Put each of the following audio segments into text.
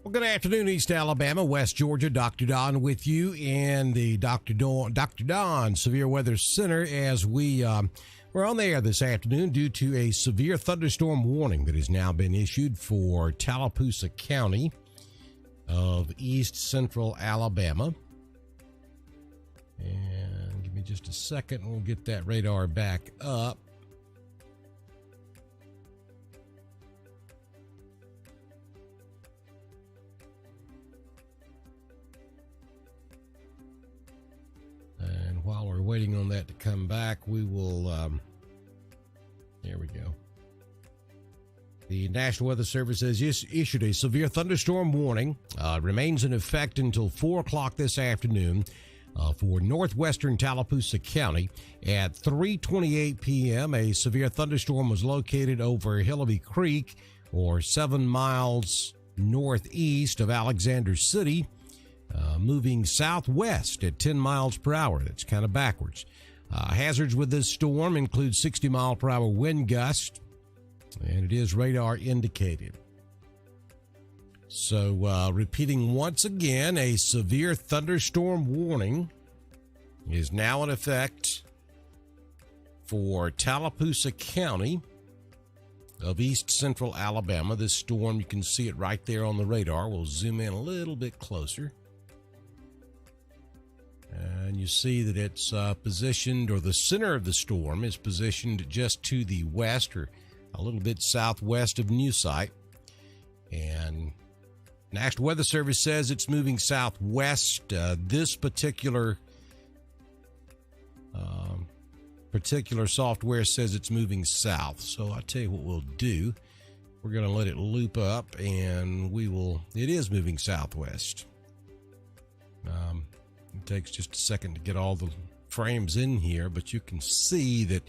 Well, good afternoon, East Alabama, West Georgia. Dr. Don with you in the Dr. Don Severe Weather Center as we're on the air this afternoon due to a severe thunderstorm warning that has now been issued for Tallapoosa County of East Central Alabama. And give me just a second, we'll get that radar back up. And while we're waiting on that to come back, we will, there we go. The National Weather Service has issued a severe thunderstorm warning. Remains in effect until 4 o'clock this afternoon for northwestern Tallapoosa County. At 3:28 p.m., a severe thunderstorm was located over Hillabee Creek, or 7 miles northeast of Alexander City. Moving southwest at 10 miles per hour. That's kind of backwards. Hazards with this storm include 60 mile per hour wind gust, and it is radar indicated. So, repeating once again, a severe thunderstorm warning is now in effect for Tallapoosa County of East Central Alabama. This storm, you can see it right there on the radar. We'll zoom in a little bit closer. And you see that it's positioned, or the center of the storm is positioned just to the west, or a little bit southwest of Newsite. And National Weather Service says it's moving southwest. This particular software says it's moving south. So I'll tell you what we'll do. We're going to let it loop up, and it is moving southwest. It takes just a second to get all the frames in here, but you can see that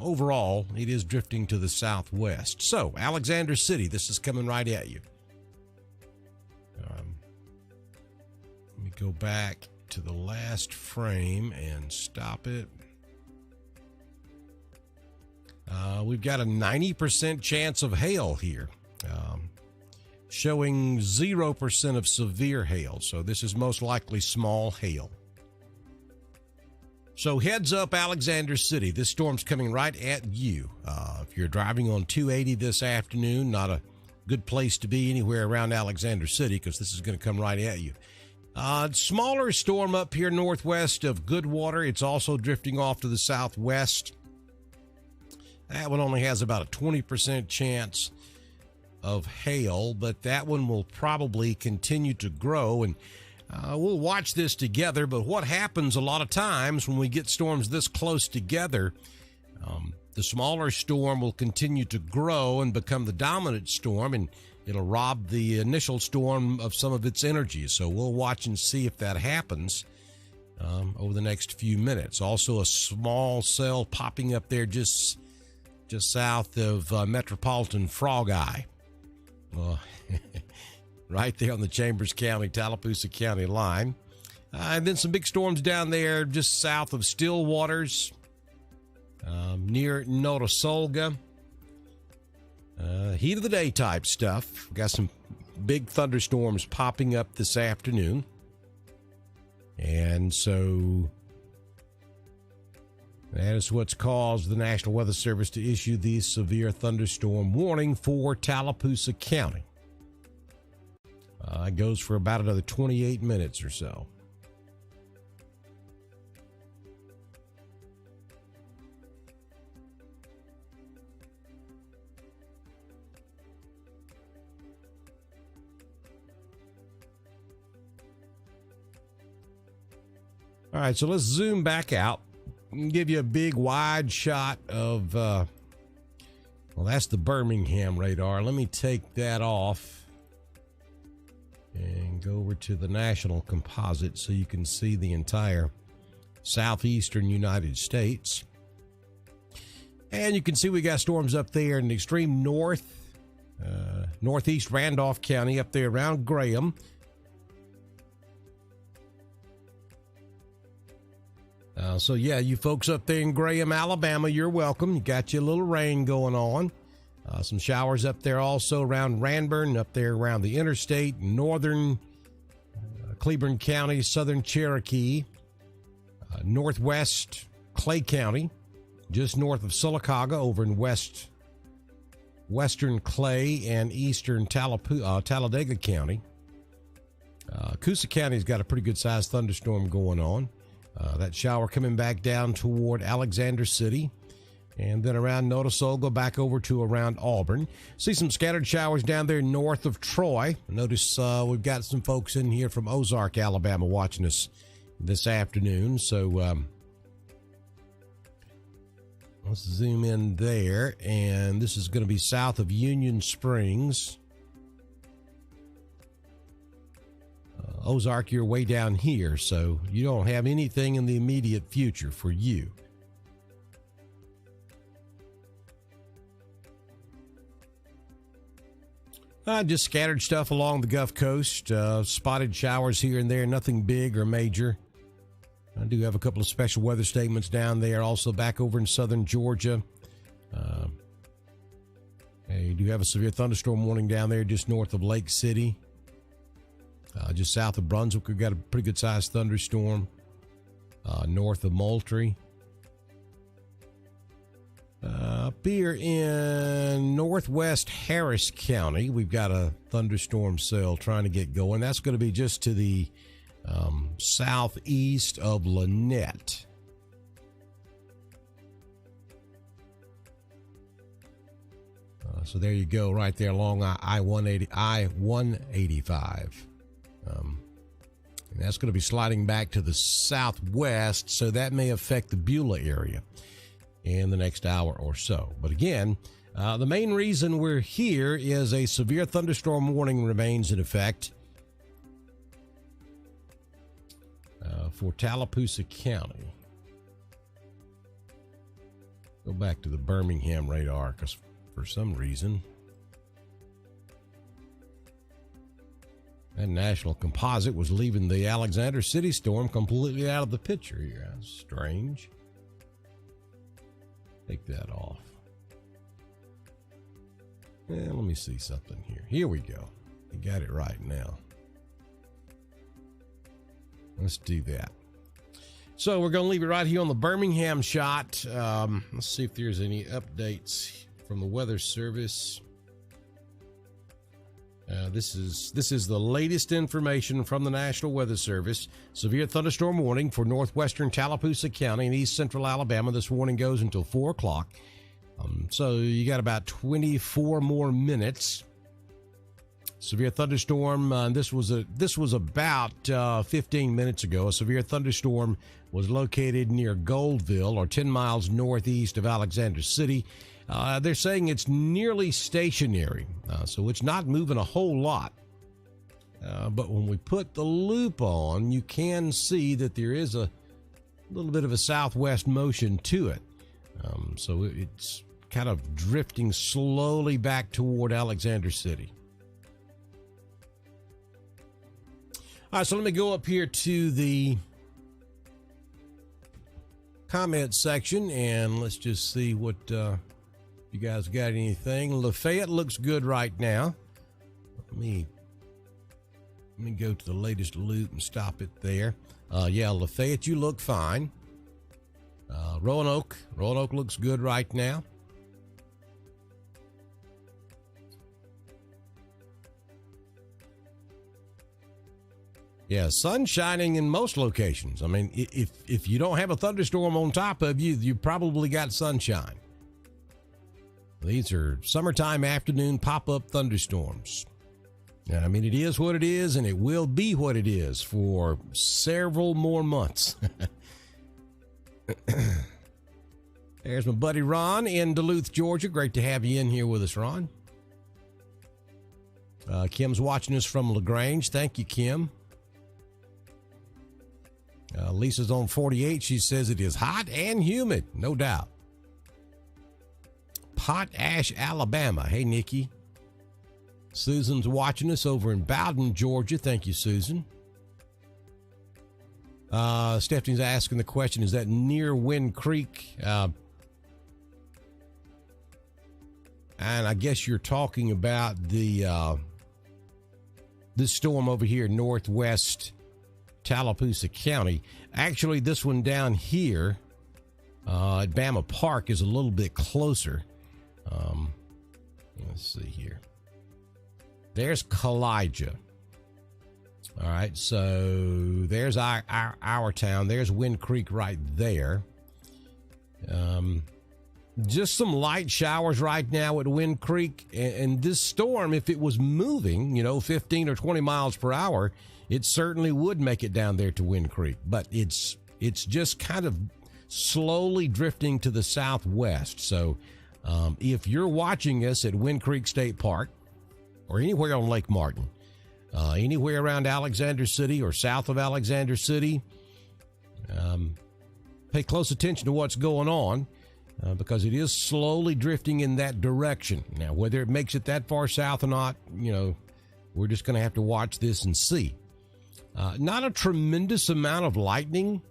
overall it is drifting to the southwest. So Alexander City, this is coming right at you. Let me go back to the last frame and stop it. We've got a 90% chance of hail here. Showing 0% of severe hail. So this is most likely small hail. So heads up, Alexander City. This storm's coming right at you. If you're driving on 280 this afternoon, not a good place to be anywhere around Alexander City, because this is going to come right at you. Smaller storm up here northwest of Goodwater. It's also drifting off to the southwest. That one only has about a 20% chance of hail, but that one will probably continue to grow, and we'll watch this together. But what happens a lot of times when we get storms this close together, the smaller storm will continue to grow and become the dominant storm, and it'll rob the initial storm of some of its energy. So we'll watch and see if that happens over the next few minutes. Also, a small cell popping up there just south of Metropolitan Frog Eye. Right there on the Chambers County, Tallapoosa County line. And then some big storms down there just south of Stillwaters, near Notasulga. Heat of the day type stuff. We've got some big thunderstorms popping up this afternoon. And so that is what's caused the National Weather Service to issue the severe thunderstorm warning for Tallapoosa County. It goes for about another 28 minutes or so. All right, so let's zoom back out. Give you a big wide shot of, well, that's the Birmingham radar. Let me take that off and go over to the national composite so you can see the entire southeastern United States. And you can see we got storms up there in the extreme north, northeast Randolph County, up there around Graham. So yeah, you folks up there in Graham, Alabama, you're welcome. You got your little rain going on. Some showers up there also around Ranburne, up there around the interstate, northern Cleburne County, southern Cherokee, northwest Clay County, just north of Sylacauga over in western Clay and eastern Talladega County. Coosa County's got a pretty good sized thunderstorm going on. That shower coming back down toward Alexander City, and then around Notasulga back over to around Auburn. See some scattered showers down there north of Troy. Notice we've got some folks in here from Ozark, Alabama watching us this afternoon. So let's zoom in there, and this is going to be south of Union Springs. Ozark, you're way down here, so you don't have anything in the immediate future for you. Just scattered stuff along the Gulf Coast, spotted showers here and there, nothing big or major. I do have a couple of special weather statements down there, also back over in southern Georgia. You do have a severe thunderstorm warning down there just north of Lake City. Just south of Brunswick, we've got a pretty good sized thunderstorm north of Moultrie. Up here in northwest Harris County, we've got a thunderstorm cell trying to get going. That's going to be just to the southeast of Lynette. So there you go, right there along I-185. And that's going to be sliding back to the southwest, so that may affect the Beulah area in the next hour or so. But again, the main reason we're here is a severe thunderstorm warning remains in effect for Tallapoosa County. Go back to the Birmingham radar, because for some reason that National Composite was leaving the Alexander City storm completely out of the picture here. That's strange. Take that off. Let me see something here. Here we go. You got it right now. Let's do that. So we're going to leave it right here on the Birmingham shot. Let's see if there's any updates from the Weather Service. This is the latest information from the National Weather Service. Severe thunderstorm warning for northwestern Tallapoosa County and east central Alabama. This warning goes until 4 o'clock. So you got about 24 more minutes. Severe thunderstorm. This was about 15 minutes ago. A severe thunderstorm was located near Goldville, or 10 miles northeast of Alexander City. They're saying it's nearly stationary, so it's not moving a whole lot. But when we put the loop on, you can see that there is a little bit of a southwest motion to it. So it's kind of drifting slowly back toward Alexander City. All right, so let me go up here to the comment section, and let's just see what you guys got. Anything? Lafayette looks good right now. Let me go to the latest loop and stop it there. Yeah, Lafayette, you look fine. Roanoke looks good right now. Yeah, sun shining in most locations. I mean, if you don't have a thunderstorm on top of you, you probably got sunshine. These are summertime afternoon pop-up thunderstorms. I mean, it is what it is, and it will be what it is for several more months. There's my buddy Ron in Duluth, Georgia. Great to have you in here with us, Ron. Kim's watching us from LaGrange. Thank you, Kim. Lisa's on 48. She says it is hot and humid, no doubt. Potash, Alabama. Hey, Nikki. Susan's watching us over in Bowden, Georgia. Thank you, Susan. Stephanie's asking the question, is that near Wind Creek? And I guess you're talking about this storm over here, northwest Tallapoosa County. Actually, this one down here at Bama Park is a little bit closer. Let's see here. There's Kalijah. All right, so there's our town. There's Wind Creek right there. Just some light showers right now at Wind Creek. And this storm, if it was moving, 15 or 20 miles per hour, it certainly would make it down there to Wind Creek. But it's just kind of slowly drifting to the southwest. So if you're watching us at Wind Creek State Park or anywhere on Lake Martin, anywhere around Alexander City or south of Alexander City, pay close attention to what's going on because it is slowly drifting in that direction. Now, whether it makes it that far south or not, we're just going to have to watch this and see. Not a tremendous amount of lightning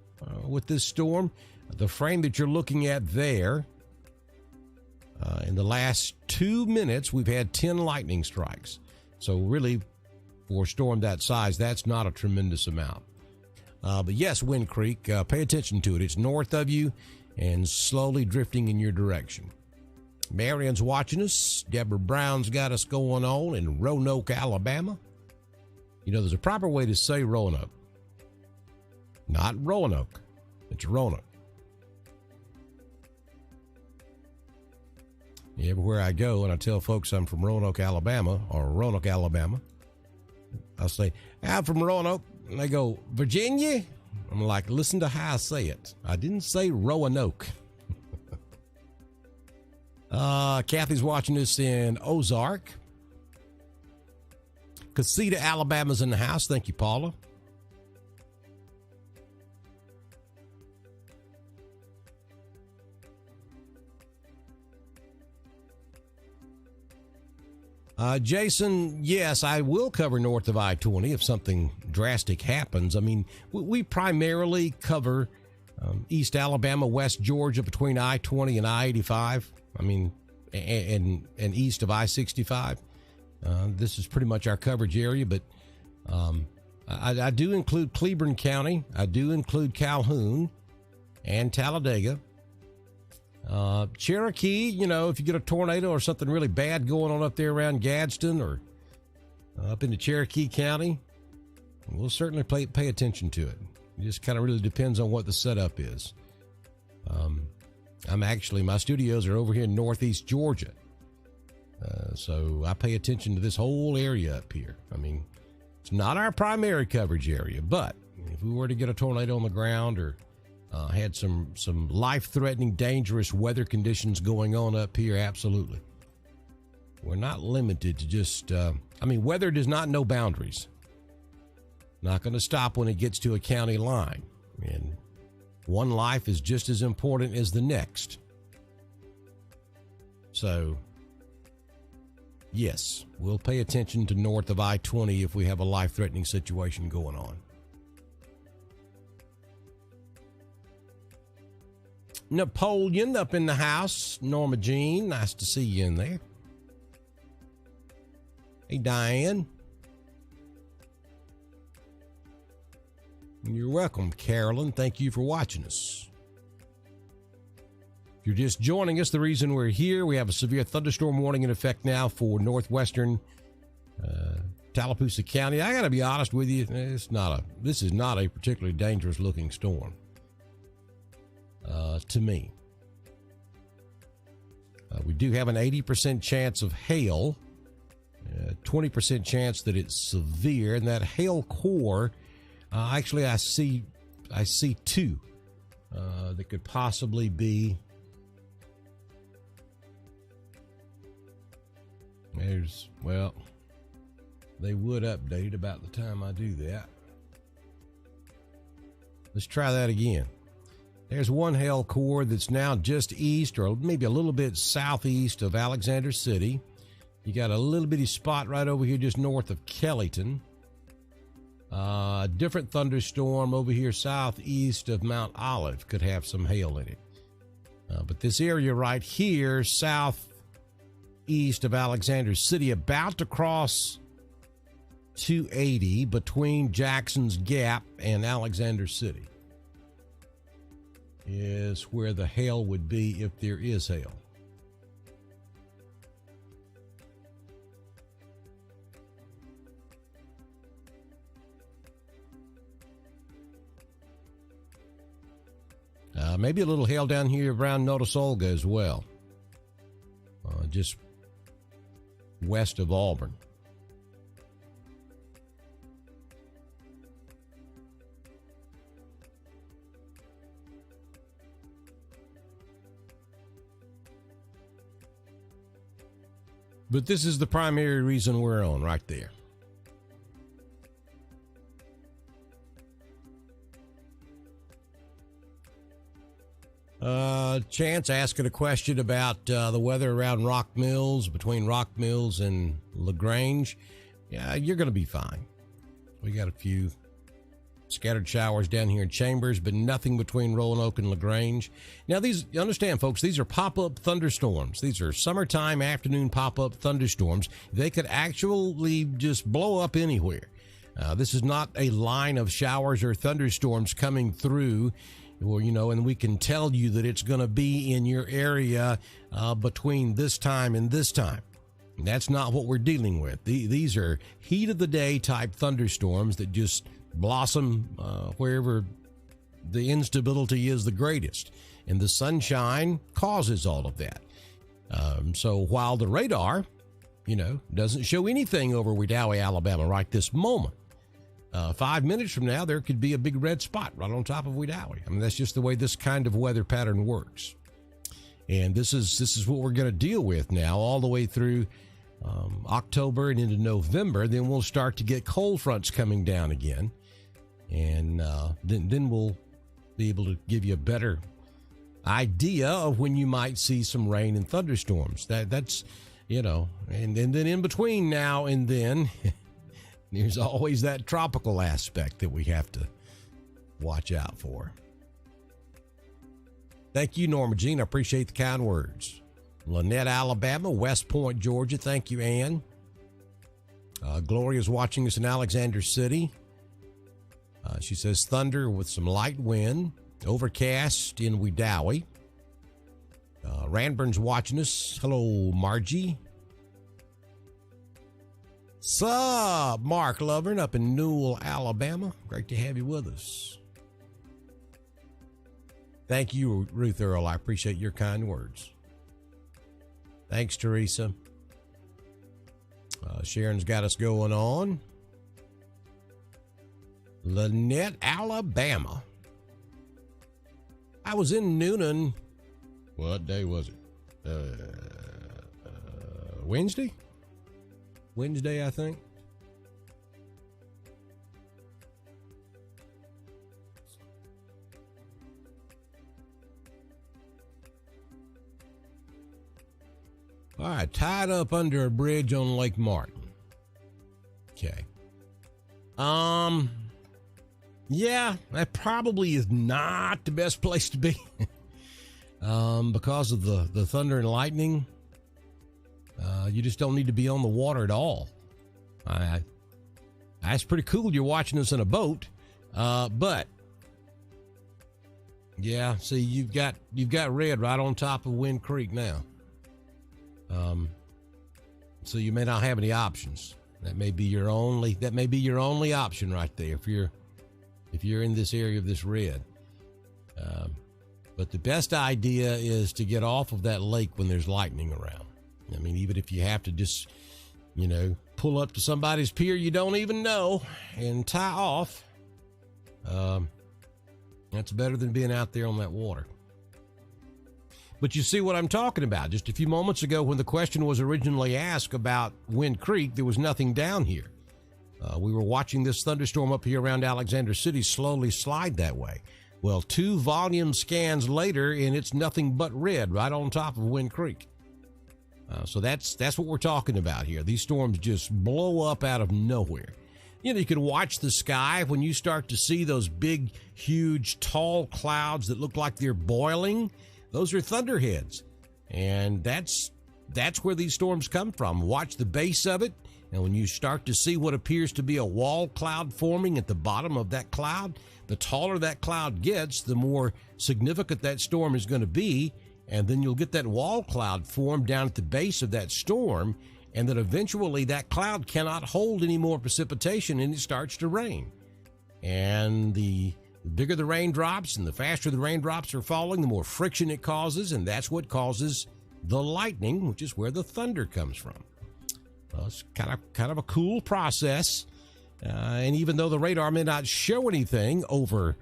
with this storm. The frame that you're looking at there, in the last 2 minutes, we've had 10 lightning strikes. So really, for a storm that size, that's not a tremendous amount. But yes, Wind Creek, pay attention to it. It's north of you and slowly drifting in your direction. Marion's watching us. Deborah Brown's got us going on in Roanoke, Alabama. There's a proper way to say Roanoke. Not Roanoke. It's Roanoke. Everywhere I go and I tell folks I'm from Roanoke, Alabama, I'll say, I'm from Roanoke. And they go, Virginia? I'm like, listen to how I say it. I didn't say Roanoke. Kathy's watching us in Ozark. Casita, Alabama's in the house. Thank you, Paula. Jason, yes, I will cover north of I-20 if something drastic happens. I mean, we primarily cover East Alabama, West Georgia between I-20 and I-85. I mean, and east of I-65. This is pretty much our coverage area, but I do include Cleburne County. I do include Calhoun and Talladega. Cherokee, if you get a tornado or something really bad going on up there around Gadsden or up into Cherokee County, we'll certainly pay attention to it. It just kind of really depends on what the setup is. My studios are over here in Northeast Georgia. So I pay attention to this whole area up here. I mean, it's not our primary coverage area, but if we were to get a tornado on the ground or had some life-threatening, dangerous weather conditions going on up here, absolutely. We're not limited to just, weather does not know boundaries. Not going to stop when it gets to a county line. And one life is just as important as the next. So, yes, we'll pay attention to north of I-20 if we have a life-threatening situation going on. Napoleon up in the house. Norma Jean, nice to see you in there. Hey, Diane. You're welcome, Carolyn. Thank you for watching us. If you're just joining us, the reason we're here, we have a severe thunderstorm warning in effect now for northwestern Tallapoosa County. I got to be honest with you, this is not a particularly dangerous looking storm. To me. We do have an 80% chance of hail, 20% chance that it's severe, and that hail core, actually I see two that could possibly be. They would update about the time I do that. Let's try that again. There's one hail core that's now just east or maybe a little bit southeast of Alexander City. You got a little bitty spot right over here just north of Kellyton. A different thunderstorm over here southeast of Mount Olive could have some hail in it. But this area right here, south southeast of Alexander City, about to cross 280 between Jackson's Gap and Alexander City, is where the hail would be if there is hail. Maybe a little hail down here around Notasulga as well, just west of Auburn. But this is the primary reason we're on right there. Chance asking a question about the weather around Rock Mills, between Rock Mills and LaGrange. Yeah, you're going to be fine. We got a few scattered showers down here in Chambers, but nothing between Roanoke and LaGrange. Now, these, you understand, folks, these are pop-up thunderstorms. These are summertime afternoon pop-up thunderstorms. They could actually just blow up anywhere. This is not a line of showers or thunderstorms coming through, or, you know, and we can tell you that it's going to be in your area between this time and this time. That's not what we're dealing with. These are heat of the day type thunderstorms that just blossom wherever the instability is the greatest, and the sunshine causes all of that. So while the radar, you know, doesn't show anything over Wedowee, Alabama right this moment, 5 minutes from now there could be a big red spot right on top of Wedowee. I mean, that's just the way this kind of weather pattern works, and this is what we're going to deal with now all the way through October and into November. Then we'll start to get cold fronts coming down again. And then we'll be able to give you a better idea of when you might see some rain and thunderstorms. That's, you know, and then in between now and then, there's always that tropical aspect that we have to watch out for. Thank you, Norma Jean. I appreciate the kind words. Lynette, Alabama, West Point, Georgia. Thank you, Ann. Gloria's watching us in Alexander City. She says thunder with some light wind, overcast in Wedowee. Ranburn's watching us. Hello, Margie. Sup, Mark Lovern up in Newell, Alabama. Great to have you with us. Thank you, Ruth Earl. I appreciate your kind words. Thanks, Teresa. Sharon's got us going on. Lynette, Alabama. I was in Noonan. What day was it? Wednesday? Wednesday, I think. All right, tied up under a bridge on Lake Martin. Okay. Yeah, that probably is not the best place to be. Because of the thunder and lightning. You just don't need to be on the water at all. That's pretty cool. You're watching us in a boat. But yeah, see, you've got red right on top of Wind Creek now. So you may not have any options. That may be your only option right there if you're in this area of this red. But the best idea is to get off of that lake when there's lightning around. I mean, even if you have to just, you know, pull up to somebody's pier you don't even know and tie off, that's better than being out there on that water. But you see what I'm talking about. Just a few moments ago when the question was originally asked about Wind Creek, there was nothing down here. We were watching this thunderstorm up here around Alexander City slowly slide that way. Well, 2 volume scans later, and it's nothing but red right on top of Wind Creek. So that's what we're talking about here. These storms just blow up out of nowhere. You know, you can watch the sky when you start to see those big, huge, tall clouds that look like they're boiling. Those are thunderheads. And that's that's where these storms come from. Watch the base of it, and when you start to see what appears to be a wall cloud forming at the bottom of that cloud, the taller that cloud gets, the more significant that storm is going to be, and then you'll get that wall cloud formed down at the base of that storm, and then eventually that cloud cannot hold any more precipitation and it starts to rain. And the bigger the raindrops and the faster the raindrops are falling, the more friction it causes, and that's what causes the lightning, which is where the thunder comes from. Well, it's kind of a cool process, and even though the radar may not show anything over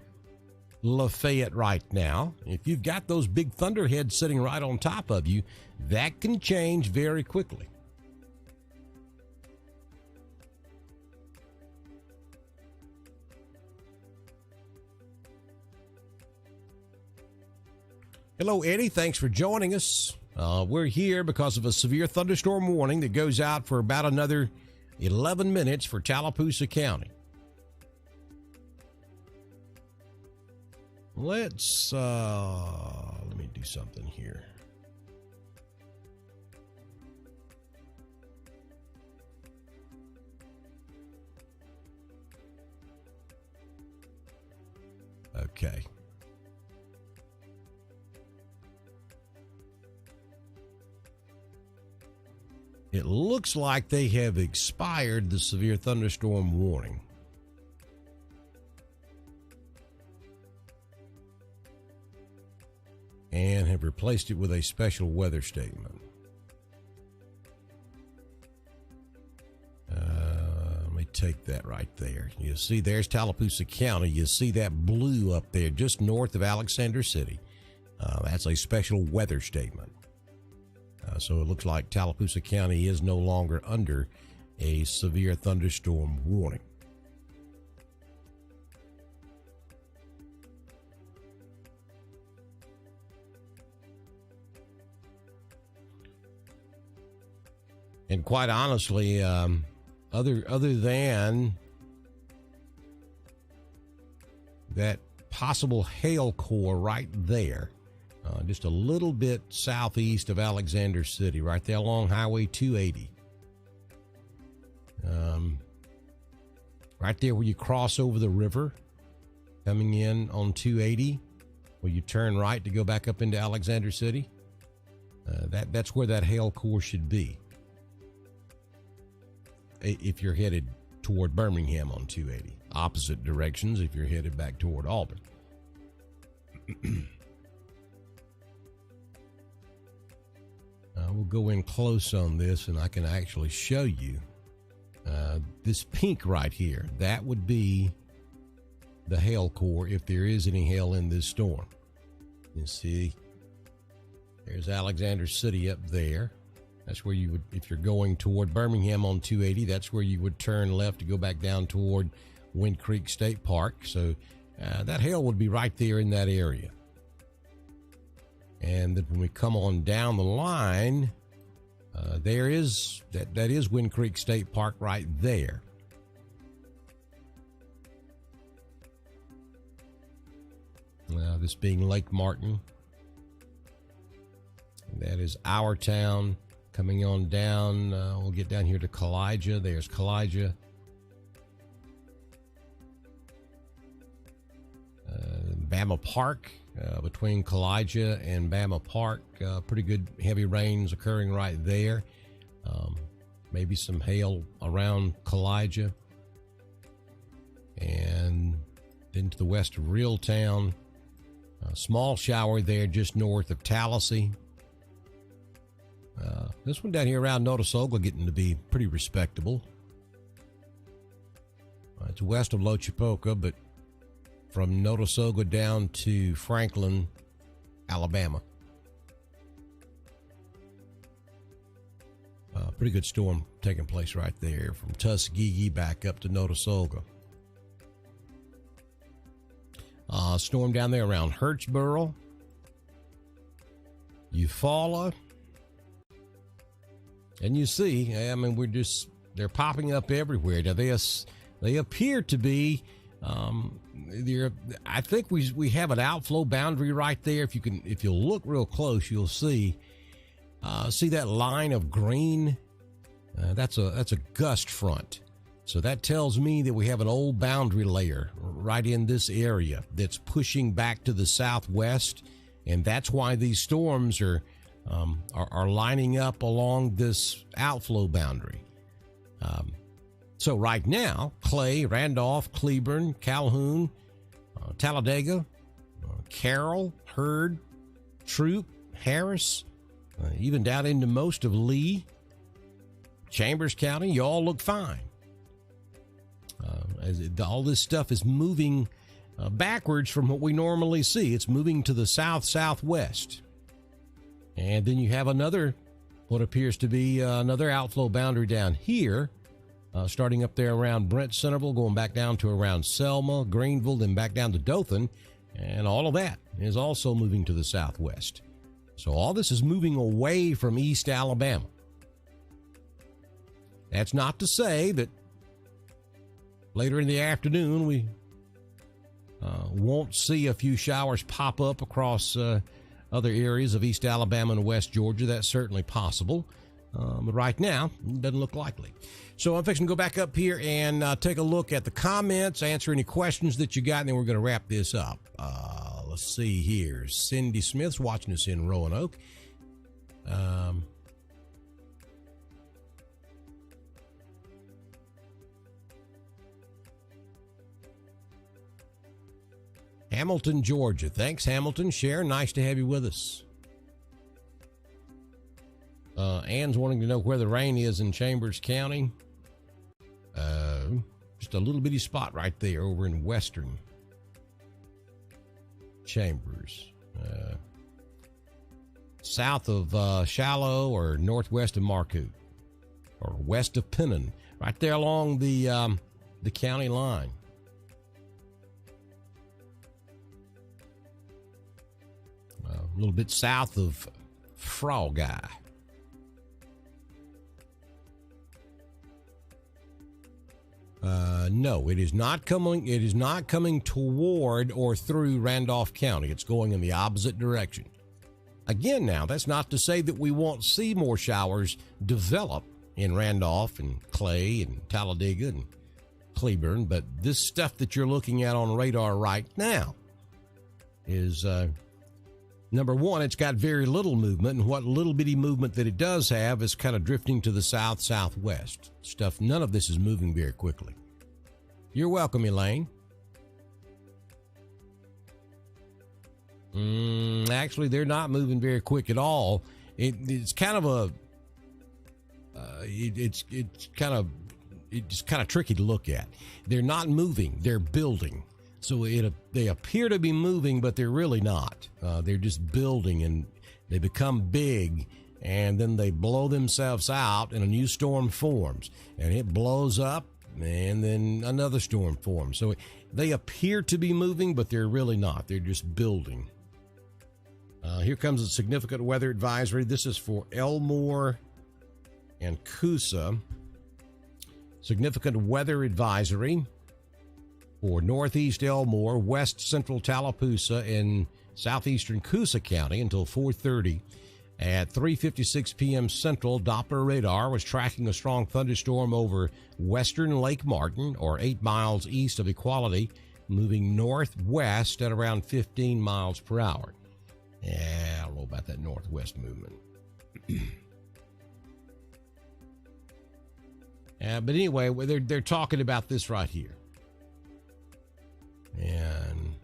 Lafayette right now, if you've got those big thunderheads sitting right on top of you, that can change very quickly. Hello, Eddie. Thanks for joining us. We're here because of a severe thunderstorm warning that goes out for about another 11 minutes for Tallapoosa County. Let me do something here. Okay. It looks like they have expired the severe thunderstorm warning. And have replaced it with a special weather statement. Let me take that right there. You see, there's Tallapoosa County. You see that blue up there just north of Alexander City. That's a special weather statement. So it looks like Tallapoosa County is no longer under a severe thunderstorm warning. And quite honestly, other than that possible hail core right there, just a little bit southeast of Alexander City, right there along Highway 280. Right there where you cross over the river, coming in on 280, where you turn right to go back up into Alexander City. That's where that hail core should be, if you're headed toward Birmingham on 280. Opposite directions if you're headed back toward Auburn. We'll go in close on this, and I can actually show you this pink right here. That would be the hail core if there is any hail in this storm. You see, there's Alexander City up there. That's where you would, if you're going toward Birmingham on 280, that's where you would turn left to go back down toward Wind Creek State Park. So that hail would be right there in that area. And then when we come on down the line, there is that is Wind Creek State Park right there. This being Lake Martin. That is our town. Coming on down, we'll get down here to Kalijah. There's Kalijah. Bama Park, between Kalijah and Bama Park, pretty good heavy rains occurring right there. Maybe some hail around Kalijah. And then to the west of Reeltown, a small shower there just north of Tallahassee. This one down here around Notasulga getting to be pretty respectable. It's west of Lochapoka, but from Notasulga down to Franklin, Alabama. Pretty good storm taking place right there from Tuskegee back up to Notasulga. Storm down there around Hurtsboro, Eufaula. And you see, I mean, they're popping up everywhere. Now, they appear to be, I think we have an outflow boundary right there. If you look real close, you'll see See that line of green? That's a gust front. So that tells me that we have an old boundary layer right in this area that's pushing back to the southwest, and that's why these storms are lining up along this outflow boundary. So right now, Clay, Randolph, Cleburne, Calhoun, Talladega, Carroll, Heard, Troup, Harris, even down into most of Lee, Chambers County, you all look fine. All this stuff is moving backwards from what we normally see. It's moving to the south-southwest. And then you have another, what appears to be another outflow boundary down here, starting up there around Brent Centerville, going back down to around Selma, Greenville, then back down to Dothan. And all of that is also moving to the southwest. So all this is moving away from East Alabama. That's not to say that later in the afternoon we won't see a few showers pop up across other areas of East Alabama and West Georgia. That's certainly possible. But right now, it doesn't look likely. So I'm fixing to go back up here and take a look at the comments, answer any questions that you got, and then we're going to wrap this up. Let's see here. Cindy Smith's watching us in Roanoke. Hamilton, Georgia. Thanks, Hamilton. Cher, nice to have you with us. Ann's wanting to know where the rain is in Chambers County. Just a little bitty spot right there over in western Chambers. South of Shallow or northwest of Marcoot or west of Pennon, right there along the county line. A little bit south of Frog Eye. No, it is not coming. It is not coming toward or through Randolph County. It's going in the opposite direction. Again, now that's not to say that we won't see more showers develop in Randolph and Clay and Talladega and Cleburne, but this stuff that you're looking at on radar right now is number one. It's got very little movement, and what little bitty movement that it does have is kind of drifting to the south-southwest. Stuff, none of this is moving very quickly. You're welcome, Elaine. Actually, they're not moving very quick at all. It's kind of it's kind of tricky to look at. They're not moving; they're building. So they appear to be moving, but they're really not. They're just building, and they become big, and then they blow themselves out, and a new storm forms, and it blows up, and then another storm forms. So they appear to be moving, but they're really not. They're just building. Here comes a significant weather advisory. This is for Elmore and Coosa. Significant weather advisory for northeast Elmore, west central Tallapoosa, and southeastern Coosa County until 4:30. At 3:56 p.m. Central, Doppler radar was tracking a strong thunderstorm over western Lake Martin, or 8 miles east of Equality, moving northwest at around 15 miles per hour. Yeah, I don't know about that northwest movement. But anyway, they're talking about this right here. And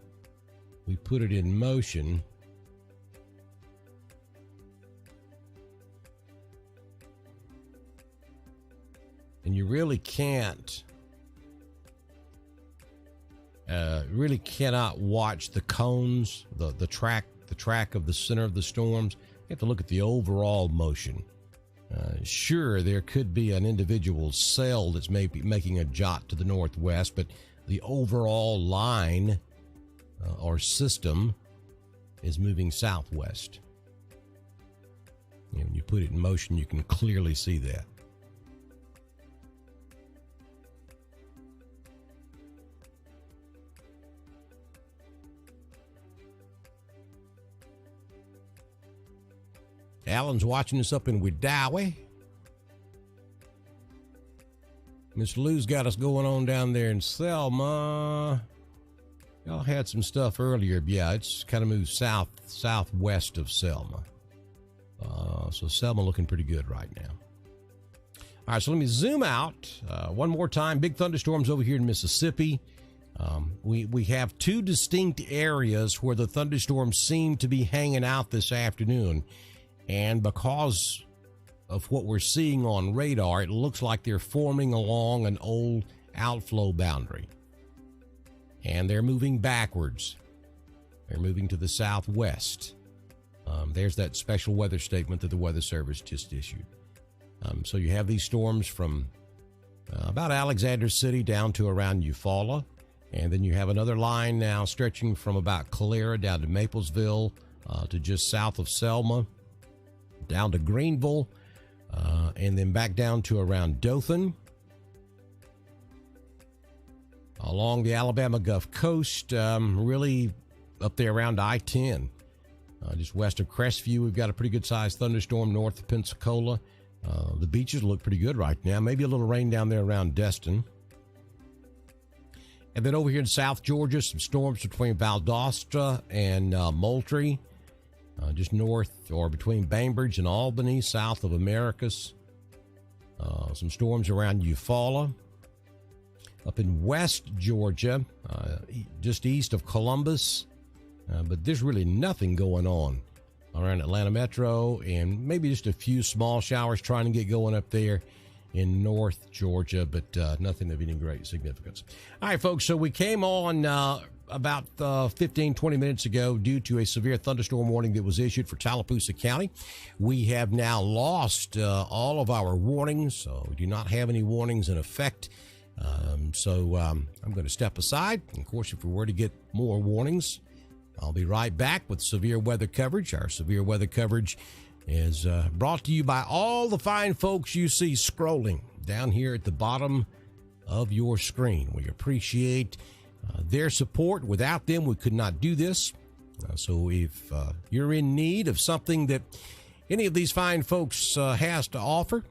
we put it in motion. And you really can't, really cannot watch the cones, the track of the center of the storms. You have to look at the overall motion. Sure, there could be an individual cell that's maybe making a jot to the northwest, but the overall line or system is moving southwest. When you put it in motion, you can clearly see that. Alan's watching us up in Wedowee. Miss Lou's got us going on down there in Selma. Y'all had some stuff earlier. Yeah, it's kind of moved southwest of Selma. So Selma looking pretty good right now. All right, so let me zoom out one more time. Big thunderstorms over here in Mississippi. We have two distinct areas where the thunderstorms seem to be hanging out this afternoon. And because of what we're seeing on radar, it looks like they're forming along an old outflow boundary. And they're moving backwards. They're moving to the southwest. There's that special weather statement that the Weather Service just issued. So you have these storms from about Alexander City down to around Eufaula. And then you have another line now stretching from about Calera down to Maplesville to just south of Selma, down to Greenville, and then back down to around Dothan. Along the Alabama Gulf Coast, really up there around I-10. Just west of Crestview, we've got a pretty good-sized thunderstorm north of Pensacola. The beaches look pretty good right now. Maybe a little rain down there around Destin. And then over here in South Georgia, some storms between Valdosta and Moultrie. Just north or between Bainbridge and Albany, south of Americus. Some storms around Eufaula. Up in West Georgia, just east of Columbus. But there's really nothing going on around Atlanta Metro, and maybe just a few small showers trying to get going up there in North Georgia, but nothing of any great significance. All right, folks, so we came on about 15, 20 minutes ago due to a severe thunderstorm warning that was issued for Tallapoosa County. We have now lost all of our warnings, so we do not have any warnings in effect. So I'm going to step aside. Of course, if we were to get more warnings, I'll be right back with severe weather coverage. Our severe weather coverage is brought to you by all the fine folks you see scrolling down here at the bottom of your screen. We appreciate their support. Without them, we could not do this. So if you're in need of something that any of these fine folks has to offer,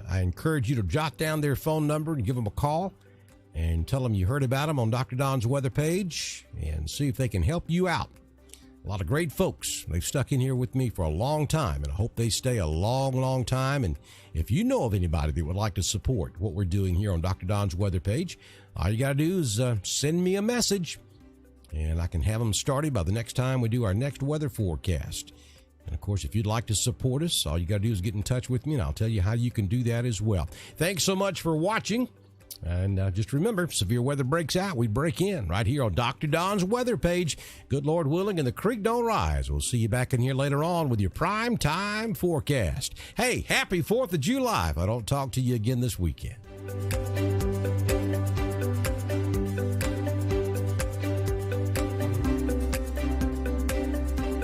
I encourage you to jot down their phone number and give them a call and tell them you heard about them on Dr. Don's weather page and see if they can help you out. A lot of great folks. They've stuck in here with me for a long time, and I hope they stay a long, long time. And if you know of anybody that would like to support what we're doing here on Dr. Don's weather page, all you got to do is send me a message, and I can have them started by the next time we do our next weather forecast. And, of course, if you'd like to support us, all you got to do is get in touch with me, and I'll tell you how you can do that as well. Thanks so much for watching. And just remember, severe weather breaks out, we break in right here on Dr. Don's weather page. Good Lord willing, and the creek don't rise. We'll see you back in here later on with your prime time forecast. Hey, happy 4th of July if I don't talk to you again this weekend.